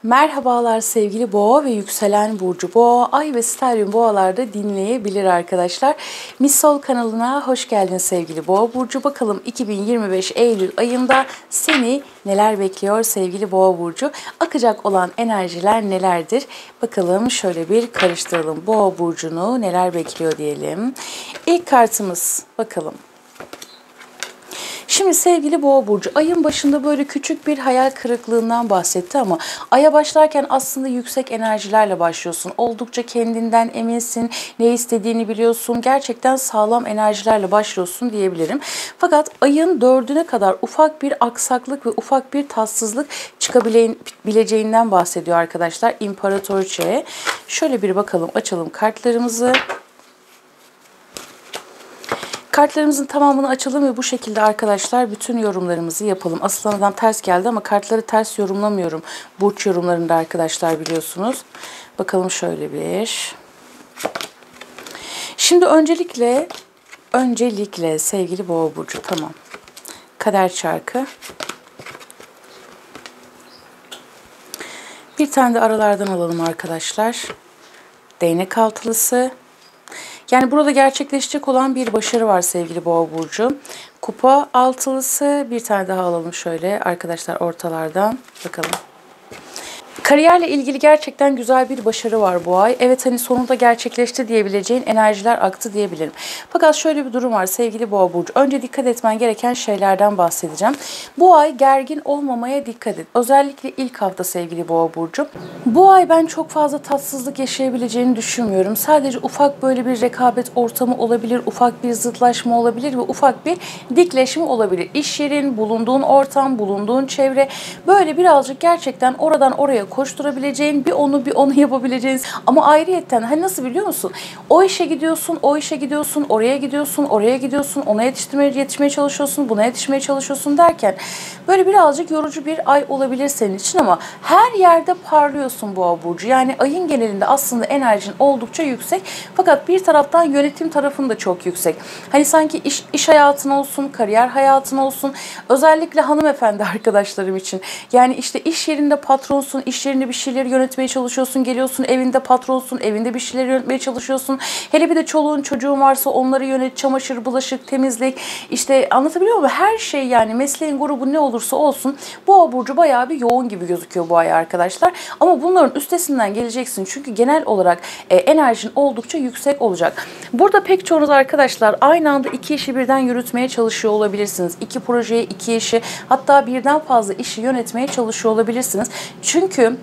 Merhabalar sevgili Boğa ve yükselen burcu Boğa, Ay ve Stellium Boğalarda dinleyebilir arkadaşlar. Missol kanalına hoş geldin sevgili Boğa burcu. Bakalım 2025 Eylül ayında seni neler bekliyor sevgili Boğa burcu? Akacak olan enerjiler nelerdir? Bakalım şöyle bir karıştıralım. Boğa burcunu neler bekliyor diyelim. İlk kartımız bakalım. Şimdi sevgili Boğa burcu, ayın başında böyle küçük bir hayal kırıklığından bahsetti ama aya başlarken aslında yüksek enerjilerle başlıyorsun. Oldukça kendinden eminsin, ne istediğini biliyorsun. Gerçekten sağlam enerjilerle başlıyorsun diyebilirim. Fakat ayın 4'üne kadar ufak bir aksaklık ve ufak bir tatsızlık çıkabileceğinden bahsediyor arkadaşlar İmparatoriçe'ye. Şöyle bir bakalım, açalım kartlarımızı. Kartlarımızın tamamını açalım ve bu şekilde arkadaşlar bütün yorumlarımızı yapalım. Aslan adam ters geldi ama kartları ters yorumlamıyorum. Burç yorumlarında arkadaşlar biliyorsunuz. Bakalım şöyle bir. Şimdi öncelikle sevgili Boğa burcu, tamam. Kader çarkı. Bir tane de aralardan alalım arkadaşlar. Değnek altılısı. Yani burada gerçekleşecek olan bir başarı var sevgili Boğa burcu. Kupa altılısı, bir tane daha alalım şöyle arkadaşlar ortalardan. Bakalım. Kariyerle ilgili gerçekten güzel bir başarı var bu ay. Evet, hani sonunda gerçekleşti diyebileceğin enerjiler aktı diyebilirim. Fakat şöyle bir durum var sevgili Boğa burcu. Önce dikkat etmen gereken şeylerden bahsedeceğim. Bu ay gergin olmamaya dikkat et. Özellikle ilk hafta sevgili Boğa burcu. Bu ay ben çok fazla tatsızlık yaşayabileceğini düşünmüyorum. Sadece ufak böyle bir rekabet ortamı olabilir, ufak bir zıtlaşma olabilir ve ufak bir dikleşme olabilir. İş yerin, bulunduğun ortam, bulunduğun çevre, böyle birazcık gerçekten oradan oraya koşturabileceğin, bir onu yapabileceğin, ama ayrıyetten hani nasıl biliyor musun? O işe gidiyorsun, oraya gidiyorsun, ona yetişmeye çalışıyorsun, buna yetişmeye çalışıyorsun derken böyle birazcık yorucu bir ay olabilir senin için ama her yerde parlıyorsun Boğa burcu. Yani ayın genelinde aslında enerjin oldukça yüksek fakat bir taraftan yönetim tarafın da çok yüksek. Hani sanki iş hayatın olsun, kariyer hayatın olsun, özellikle hanımefendi arkadaşlarım için. Yani işte iş yerinde patronsun, iş yerinde bir şeyleri yönetmeye çalışıyorsun, geliyorsun evinde patronsun, evinde bir şeyleri yönetmeye çalışıyorsun. Hele bir de çoluğun çocuğun varsa onları yönet, çamaşır, bulaşık, temizlik, işte anlatabiliyor muyum? Her şey, yani mesleğin grubu ne olursa olsun Boğa burcu bayağı bir yoğun gibi gözüküyor bu ay arkadaşlar. Ama bunların üstesinden geleceksin çünkü genel olarak enerjin oldukça yüksek olacak. Burada pek çoğunuz arkadaşlar aynı anda iki işi birden yürütmeye çalışıyor olabilirsiniz. İki projeye, iki işi, hatta birden fazla işi yönetmeye çalışıyor olabilirsiniz. Çünkü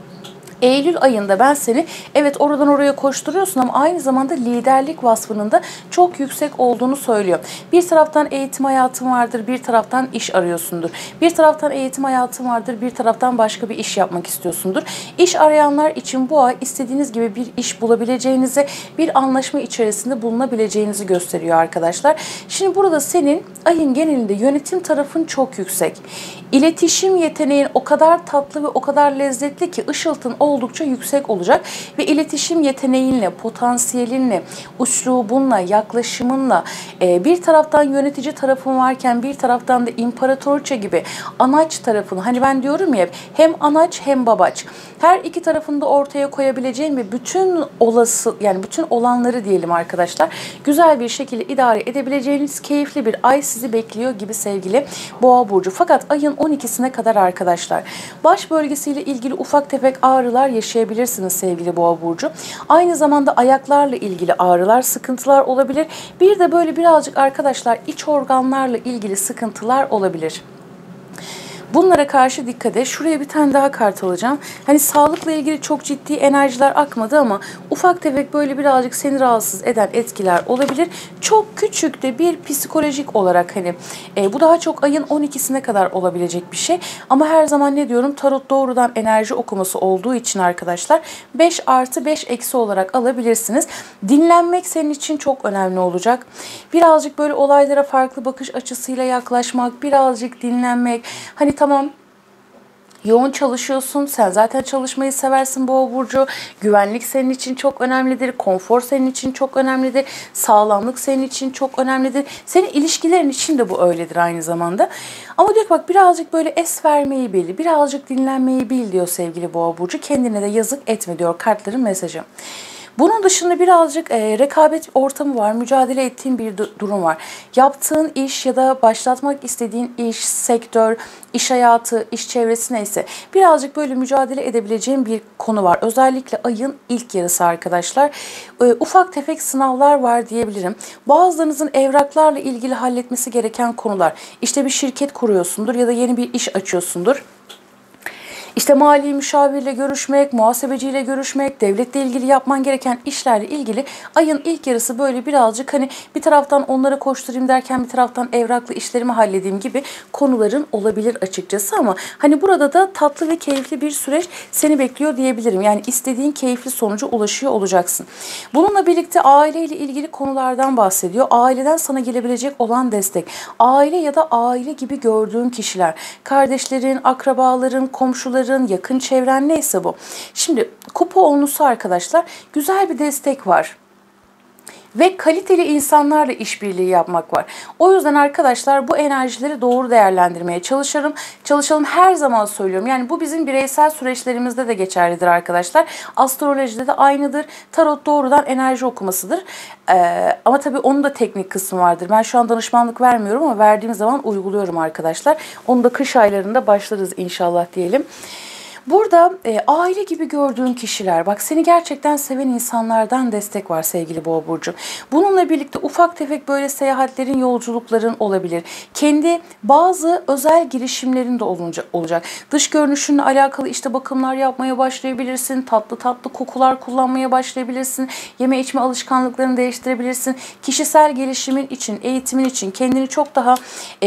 Eylül ayında ben seni, evet oradan oraya koşturuyorsun ama aynı zamanda liderlik vasfının da çok yüksek olduğunu söylüyor. Bir taraftan eğitim hayatın vardır, bir taraftan iş arıyorsundur. Bir taraftan eğitim hayatın vardır, bir taraftan başka bir iş yapmak istiyorsundur. İş arayanlar için bu ay istediğiniz gibi bir iş bulabileceğinizi, bir anlaşma içerisinde bulunabileceğinizi gösteriyor arkadaşlar. Şimdi burada senin ayın genelinde yönetim tarafın çok yüksek. İletişim yeteneğin o kadar tatlı ve o kadar lezzetli ki ışıltın oldukça yüksek olacak ve iletişim yeteneğinle, potansiyelinle, üslubunla, yaklaşımınla bir taraftan yönetici tarafın varken bir taraftan da imparatoriçe gibi anaç tarafını, hani ben diyorum ya, hem anaç hem babaç, her iki tarafını da ortaya koyabileceğin ve bütün bütün olanları diyelim arkadaşlar güzel bir şekilde idare edebileceğiniz keyifli bir ay sizi bekliyor gibi sevgili Boğa burcu. Fakat ayın 12'sine kadar arkadaşlar baş bölgesiyle ilgili ufak tefek ağrılar yaşayabilirsiniz sevgili Boğa burcu. Aynı zamanda ayaklarla ilgili ağrılar, sıkıntılar olabilir. Bir de böyle birazcık arkadaşlar iç organlarla ilgili sıkıntılar olabilir. Bunlara karşı dikkat et. Şuraya bir tane daha kart alacağım. Hani sağlıkla ilgili çok ciddi enerjiler akmadı ama ufak tefek böyle birazcık seni rahatsız eden etkiler olabilir. Çok küçük de bir psikolojik olarak hani bu daha çok ayın 12'sine kadar olabilecek bir şey. Ama her zaman ne diyorum? Tarot doğrudan enerji okuması olduğu için arkadaşlar 5 artı 5 eksi olarak alabilirsiniz. Dinlenmek senin için çok önemli olacak. Birazcık böyle olaylara farklı bakış açısıyla yaklaşmak, birazcık dinlenmek. Hani tamam, Yoğun çalışıyorsun. Sen zaten çalışmayı seversin Boğa burcu. Güvenlik senin için çok önemlidir. Konfor senin için çok önemlidir. Sağlamlık senin için çok önemlidir. Senin ilişkilerin için de bu öyledir aynı zamanda. Ama diyor ki bak birazcık böyle es vermeyi bil. Birazcık dinlenmeyi bil diyor sevgili Boğa burcu. Kendine de yazık etme diyor kartların mesajı. Bunun dışında birazcık rekabet ortamı var, mücadele ettiğin bir durum var. Yaptığın iş ya da başlatmak istediğin iş, sektör, iş hayatı, iş çevresi neyse birazcık böyle mücadele edebileceğin bir konu var. Özellikle ayın ilk yarısı arkadaşlar. Ufak tefek sınavlar var diyebilirim. Bazılarınızın evraklarla ilgili halletmesi gereken konular. İşte bir şirket kuruyorsundur ya da yeni bir iş açıyorsundur. İşte mali müşavirle görüşmek, muhasebeciyle görüşmek, devletle ilgili yapman gereken işlerle ilgili ayın ilk yarısı böyle birazcık hani bir taraftan onlara koşturayım derken bir taraftan evraklı işlerimi halledeyim gibi konuların olabilir açıkçası ama hani burada da tatlı ve keyifli bir süreç seni bekliyor diyebilirim. Yani istediğin keyifli sonuca ulaşıyor olacaksın. Bununla birlikte aileyle ilgili konulardan bahsediyor. Aileden sana gelebilecek olan destek. Aile ya da aile gibi gördüğün kişiler, kardeşlerin, akrabaların, komşuların, yakın çevren neyse bu. Şimdi kupa onlusu arkadaşlar güzel bir destek var. Ve kaliteli insanlarla işbirliği yapmak var. O yüzden arkadaşlar bu enerjileri doğru değerlendirmeye çalışalım. Her zaman söylüyorum. Yani bu bizim bireysel süreçlerimizde de geçerlidir arkadaşlar. Astrolojide de aynıdır. Tarot doğrudan enerji okumasıdır. Ama tabii onun da teknik kısmı vardır. Ben şu an danışmanlık vermiyorum ama verdiğim zaman uyguluyorum arkadaşlar. Onu da kış aylarında başlarız inşallah diyelim. Burada aile gibi gördüğün kişiler, bak seni gerçekten seven insanlardan destek var sevgili Boğa burcu. Bununla birlikte ufak tefek böyle seyahatlerin, yolculukların olabilir. Kendi bazı özel girişimlerin de olacak. Dış görünüşünle alakalı işte bakımlar yapmaya başlayabilirsin. Tatlı tatlı kokular kullanmaya başlayabilirsin. Yeme içme alışkanlıklarını değiştirebilirsin. Kişisel gelişimin için, eğitimin için, kendini çok daha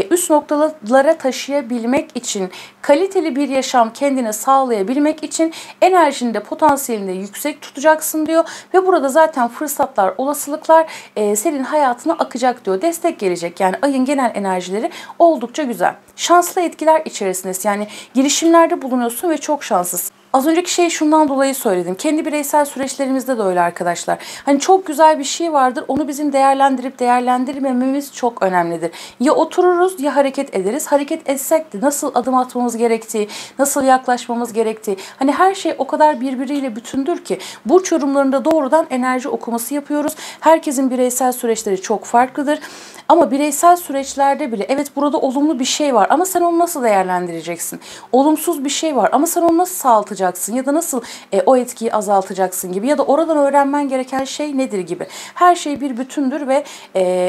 üst noktalara taşıyabilmek için, kaliteli bir yaşam kendine sağlayabilmek için enerjini de potansiyelini de yüksek tutacaksın diyor. Ve burada zaten fırsatlar, olasılıklar senin hayatına akacak diyor. Destek gelecek. Yani ayın genel enerjileri oldukça güzel. Şanslı etkiler içerisindesin. Yani girişimlerde bulunuyorsun ve çok şanslısın. Az önceki şeyi şundan dolayı söyledim. Kendi bireysel süreçlerimizde de öyle arkadaşlar. Hani çok güzel bir şey vardır. Onu bizim değerlendirip değerlendirmememiz çok önemlidir. Ya otururuz ya hareket ederiz. Hareket etsek de nasıl adım atmamız gerektiği, nasıl yaklaşmamız gerektiği. Hani her şey o kadar birbiriyle bütündür ki. Burç yorumlarında doğrudan enerji okuması yapıyoruz. Herkesin bireysel süreçleri çok farklıdır. Ama bireysel süreçlerde bile evet burada olumlu bir şey var ama sen onu nasıl değerlendireceksin? Olumsuz bir şey var ama sen onu nasıl sağaltacaksın ya da nasıl o etkiyi azaltacaksın gibi ya da oradan öğrenmen gereken şey nedir gibi. Her şey bir bütündür ve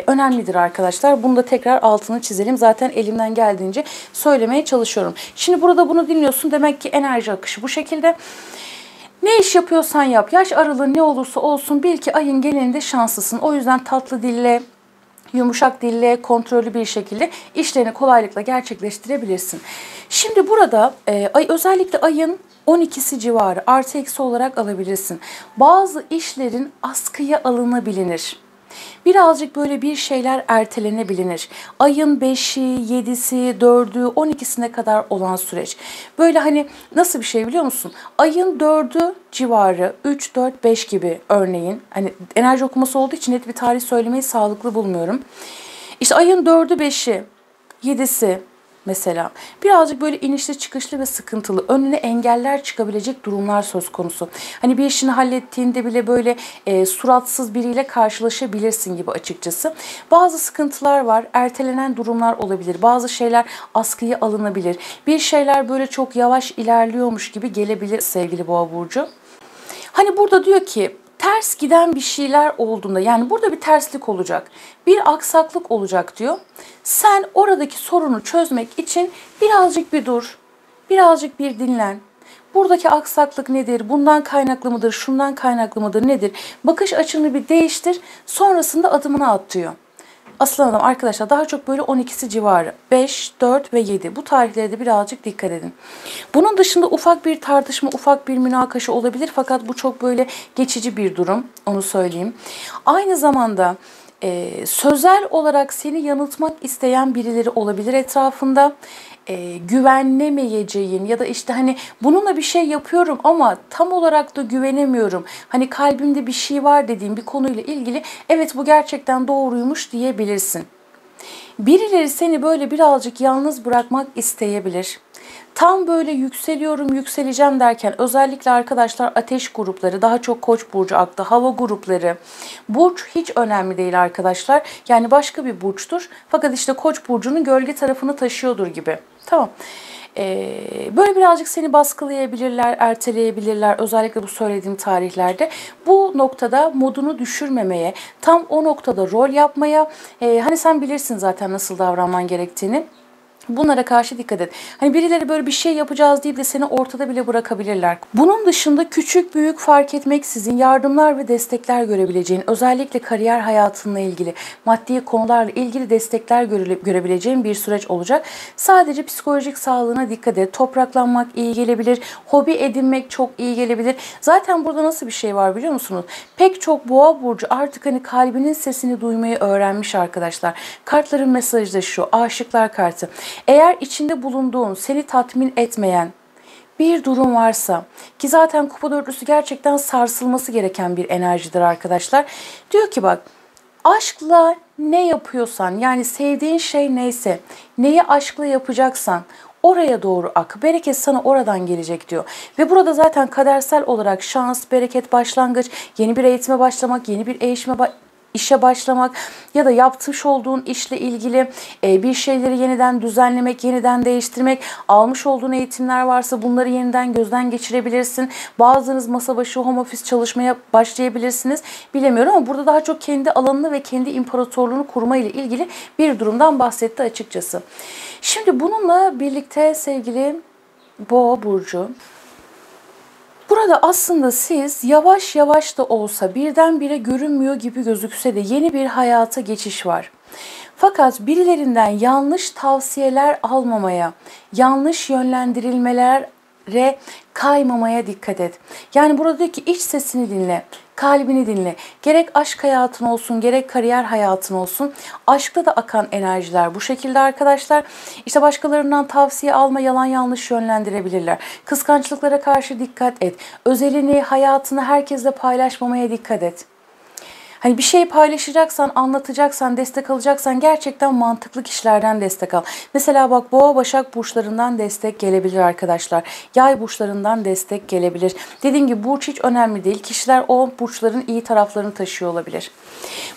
önemlidir arkadaşlar. Bunu da tekrar altını çizelim. Zaten elimden geldiğince söylemeye çalışıyorum. Şimdi burada bunu dinliyorsun. Demek ki enerji akışı bu şekilde. Ne iş yapıyorsan yap. Yaş aralığı ne olursa olsun bil ki ayın genelinde şanslısın. O yüzden tatlı dille, yumuşak dille, kontrollü bir şekilde işlerini kolaylıkla gerçekleştirebilirsin. Şimdi burada özellikle ayın 12'si civarı artı eksi olarak alabilirsin. Bazı işlerin askıya alınabilir. Birazcık böyle bir şeyler ertelenebilir. Ayın 5'i, 7'si, 4'ü, 12'sine kadar olan süreç. Böyle hani nasıl bir şey biliyor musun? Ayın 4'ü civarı 3, 4, 5 gibi örneğin. Hani enerji okuması olduğu için net bir tarih söylemeyi sağlıklı bulmuyorum. İşte ayın 4'ü, 5'i, 7'si mesela birazcık böyle inişli çıkışlı ve sıkıntılı, önüne engeller çıkabilecek durumlar söz konusu. Hani bir işini hallettiğinde bile böyle suratsız biriyle karşılaşabilirsin gibi açıkçası. Bazı sıkıntılar var, ertelenen durumlar olabilir. Bazı şeyler askıya alınabilir. Bir şeyler böyle çok yavaş ilerliyormuş gibi gelebilir sevgili Boğa burcu. Hani burada diyor ki ters giden bir şeyler olduğunda yani burada bir terslik olacak, bir aksaklık olacak diyor. Sen oradaki sorunu çözmek için birazcık bir dur, birazcık bir dinlen. Buradaki aksaklık nedir? Bundan kaynaklı mıdır? Şundan kaynaklı mıdır? Nedir? Bakış açını bir değiştir, sonrasında adımını at diyor. Aslan adam arkadaşlar daha çok böyle 12'si civarı. 5, 4 ve 7. Bu tarihlere de birazcık dikkat edin. Bunun dışında ufak bir tartışma, ufak bir münakaşa olabilir. Fakat bu çok böyle geçici bir durum. Onu söyleyeyim. Aynı zamanda sözel olarak seni yanıltmak isteyen birileri olabilir etrafında. güvenemeyeceğin ya da işte hani bununla bir şey yapıyorum ama tam olarak da güvenemiyorum. Hani kalbimde bir şey var dediğim bir konuyla ilgili evet bu gerçekten doğruymuş diyebilirsin. Birileri seni böyle birazcık yalnız bırakmak isteyebilir. Tam böyle yükseliyorum, yükseleceğim derken özellikle arkadaşlar ateş grupları, daha çok Koç burcu aktı, hava grupları. Burç hiç önemli değil arkadaşlar. Yani başka bir burçtur. Fakat işte Koç burcunun gölge tarafını taşıyordur gibi. Tamam. Böyle birazcık seni baskılayabilirler, erteleyebilirler. Özellikle bu söylediğim tarihlerde. Bu noktada modunu düşürmemeye, tam o noktada rol yapmaya, hani sen bilirsin zaten nasıl davranman gerektiğini. Bunlara karşı dikkat et. Hani birileri böyle bir şey yapacağız deyip de seni ortada bile bırakabilirler. Bunun dışında küçük büyük fark etmeksizin yardımlar ve destekler görebileceğin, özellikle kariyer hayatınla ilgili, maddi konularla ilgili destekler görebileceğin bir süreç olacak. Sadece psikolojik sağlığına dikkat et. Topraklanmak iyi gelebilir. Hobi edinmek çok iyi gelebilir. Zaten burada nasıl bir şey var biliyor musunuz? Pek çok boğa burcu artık hani kalbinin sesini duymayı öğrenmiş arkadaşlar. Kartların mesajı da şu. Aşıklar kartı. Eğer içinde bulunduğun seni tatmin etmeyen bir durum varsa ki zaten kupa dörtlüsü gerçekten sarsılması gereken bir enerjidir arkadaşlar. Diyor ki bak aşkla ne yapıyorsan yani sevdiğin şey neyse neyi aşkla yapacaksan oraya doğru ak. Bereket sana oradan gelecek diyor. Ve burada zaten kadersel olarak şans, bereket, başlangıç, yeni bir eğitime başlamak, yeni bir işe başlamak ya da yapmış olduğun işle ilgili bir şeyleri yeniden düzenlemek, yeniden değiştirmek, almış olduğun eğitimler varsa bunları yeniden gözden geçirebilirsin. Bazılarınız masa başı home office çalışmaya başlayabilirsiniz. Bilemiyorum ama burada daha çok kendi alanını ve kendi imparatorluğunu kurma ile ilgili bir durumdan bahsetti açıkçası. Şimdi bununla birlikte sevgili Boğa burcu, burada aslında siz yavaş yavaş da olsa birdenbire görünmüyor gibi gözükse de yeni bir hayata geçiş var. Fakat birilerinden yanlış tavsiyeler almamaya, yanlış yönlendirilmelere kaymamaya dikkat et. Yani burada diyor ki iç sesini dinle, kalbini dinle. Gerek aşk hayatın olsun, gerek kariyer hayatın olsun. Aşkta da akan enerjiler bu şekilde arkadaşlar. İşte başkalarından tavsiye alma, yalan yanlış yönlendirebilirler. Kıskançlıklara karşı dikkat et. Özelini, hayatını herkesle paylaşmamaya dikkat et. Hani bir şey paylaşacaksan, anlatacaksan, destek alacaksan gerçekten mantıklı kişilerden destek al. Mesela bak Boğa Başak burçlarından destek gelebilir arkadaşlar. Yay burçlarından destek gelebilir. Dediğim gibi burç hiç önemli değil. Kişiler o burçların iyi taraflarını taşıyor olabilir.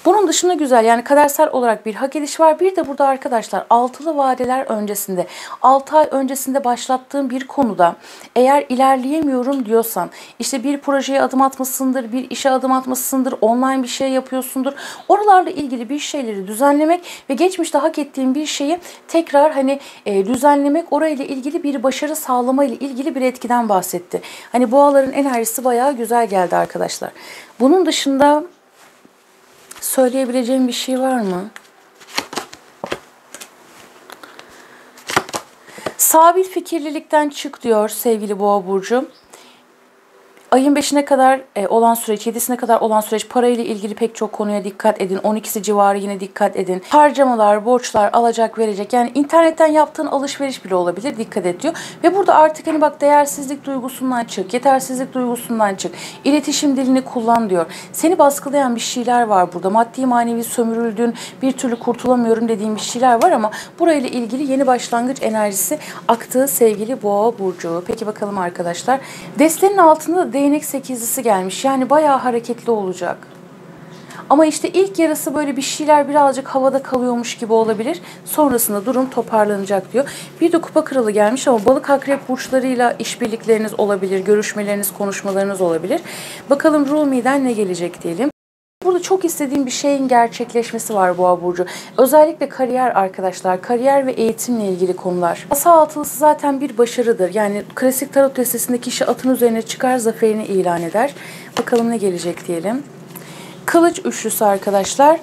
Bunun dışında güzel yani kadersel olarak bir hak ediş var. Bir de burada arkadaşlar altılı vadeler öncesinde, 6 ay öncesinde başlattığım bir konuda eğer ilerleyemiyorum diyorsan, işte bir projeye adım atmasındır, bir işe adım atmasındır, online bir şey yapıyorsundur. Oralarla ilgili bir şeyleri düzenlemek ve geçmişte hak ettiğin bir şeyi tekrar hani düzenlemek, orayla ilgili bir başarı sağlama ile ilgili bir etkiden bahsetti. Hani boğaların enerjisi bayağı güzel geldi arkadaşlar. Bunun dışında söyleyebileceğim bir şey var mı? Sabit fikirlilikten çık diyor sevgili Boğa burcu. Ayın 5'ine kadar olan süreç, 7'sine kadar olan süreç parayla ilgili pek çok konuya dikkat edin. 12'si civarı yine dikkat edin. Harcamalar, borçlar, alacak verecek. Yani internetten yaptığın alışveriş bile olabilir. Dikkat et diyor. Ve burada artık hani bak değersizlik duygusundan çık, yetersizlik duygusundan çık. İletişim dilini kullan diyor. Seni baskılayan bir şeyler var burada. Maddi manevi sömürüldün, bir türlü kurtulamıyorum dediğim bir şeyler var ama burayla ilgili yeni başlangıç enerjisi aktığı sevgili Boğa burcu. Peki bakalım arkadaşlar. Destenin altında değnek sekizlisi gelmiş. Yani bayağı hareketli olacak. Ama işte ilk yarısı böyle bir şeyler birazcık havada kalıyormuş gibi olabilir. Sonrasında durum toparlanacak diyor. Bir de kupa kralı gelmiş ama balık akrep burçlarıyla işbirlikleriniz olabilir. Görüşmeleriniz, konuşmalarınız olabilir. Bakalım Rumi'den ne gelecek diyelim. Burada çok istediğim bir şeyin gerçekleşmesi var Boğa burcu. Özellikle kariyer arkadaşlar, kariyer ve eğitimle ilgili konular. Asa altılısı zaten bir başarıdır. Yani klasik tarot destesinde kişi atın üzerine çıkar, zaferini ilan eder. Bakalım ne gelecek diyelim. Kılıç üçlüsü arkadaşlar.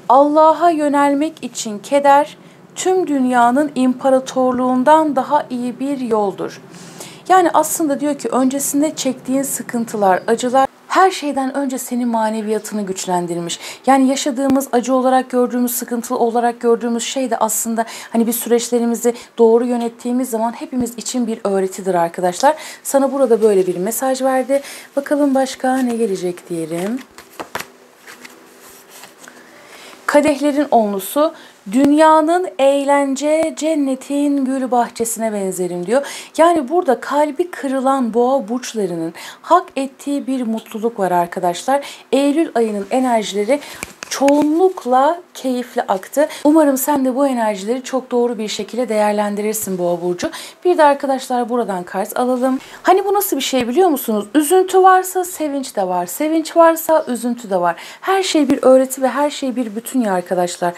Allah'a yönelmek için keder, tüm dünyanın imparatorluğundan daha iyi bir yoldur. Yani aslında diyor ki öncesinde çektiğin sıkıntılar, acılar her şeyden önce senin maneviyatını güçlendirmiş. Yani yaşadığımız, acı olarak gördüğümüz, sıkıntılı olarak gördüğümüz şey de aslında hani bir süreçlerimizi doğru yönettiğimiz zaman hepimiz için bir öğretidir arkadaşlar. Sana burada böyle bir mesaj verdi. Bakalım başka ne gelecek diyelim. Kadehlerin onlusu, dünyanın eğlence, cennetin gül bahçesine benzerim diyor. Yani burada kalbi kırılan boğa burçlarının hak ettiği bir mutluluk var arkadaşlar. Eylül ayının enerjileri çoğunlukla keyifli aktı. Umarım sen de bu enerjileri çok doğru bir şekilde değerlendirirsin Boğa burcu. Bir de arkadaşlar buradan kart alalım. Hani bu nasıl bir şey biliyor musunuz? Üzüntü varsa sevinç de var. Sevinç varsa üzüntü de var. Her şey bir öğreti ve her şey bir bütün ya arkadaşlar.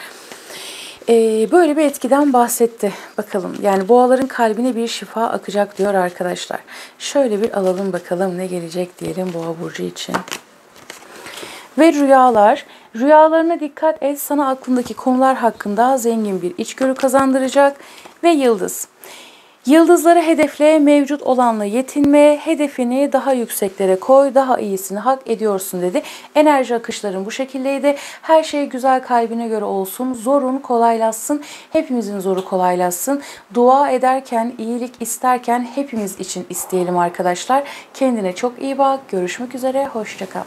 Böyle bir etkiden bahsetti. Bakalım yani boğaların kalbine bir şifa akacak diyor arkadaşlar. Şöyle bir alalım bakalım ne gelecek diyelim Boğa burcu için. Ve rüyalar. Rüyalarına dikkat et, sana aklındaki konular hakkında zengin bir içgörü kazandıracak. Ve yıldız. Yıldızları hedefle, mevcut olanla yetinme, hedefini daha yükseklere koy, daha iyisini hak ediyorsun dedi. Enerji akışların bu şekildeydi. Her şey güzel kalbine göre olsun, zorun kolaylaşsın, hepimizin zoru kolaylaşsın. Dua ederken, iyilik isterken hepimiz için isteyelim arkadaşlar. Kendine çok iyi bak, görüşmek üzere, hoşça kal.